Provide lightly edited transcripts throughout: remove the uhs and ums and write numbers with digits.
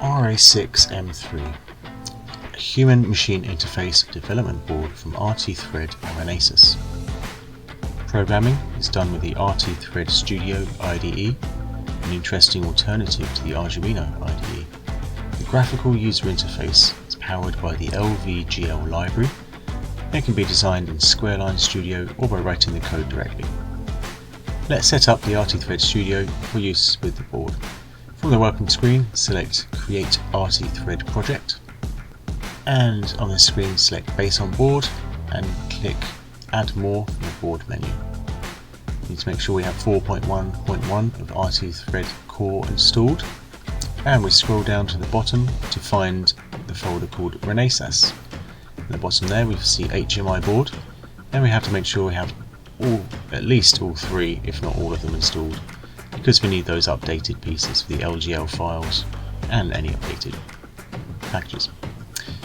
RA6M3, a human-machine interface development board from RT-Thread and Renesas. Programming is done with the RT-Thread Studio IDE, an interesting alternative to the Arduino IDE. The graphical user interface is powered by the LVGL library. It can be designed in SquareLine Studio or by writing the code directly. Let's set up the RT-Thread Studio for use with the board. From the welcome screen, select Create RT-Thread Project, and on the screen select Base on Board and click Add More from the board menu. We need to make sure we have 4.1.1 of RT-Thread core installed, and we scroll down to the bottom to find the folder called Renesas. At the bottom there we see HMI-Board, and we have to make sure we have at least all three, if not all of them, installed, because we need those updated pieces for the LGL files and any updated packages.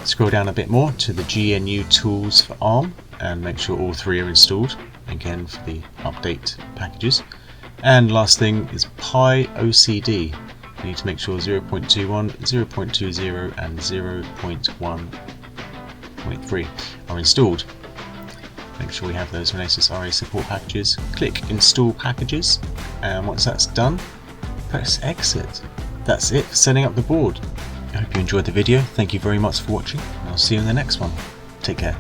Scroll down a bit more to the GNU tools for ARM and make sure all three are installed, again for the update packages. And last thing is Pi OCD. You need to make sure 0.21, 0.20 and 0.1.3 are installed. Make sure we have those Renesas RA support packages. Click Install Packages, and once that's done, press Exit. That's it for setting up the board. I hope you enjoyed the video. Thank you very much for watching, and I'll see you in the next one. Take care.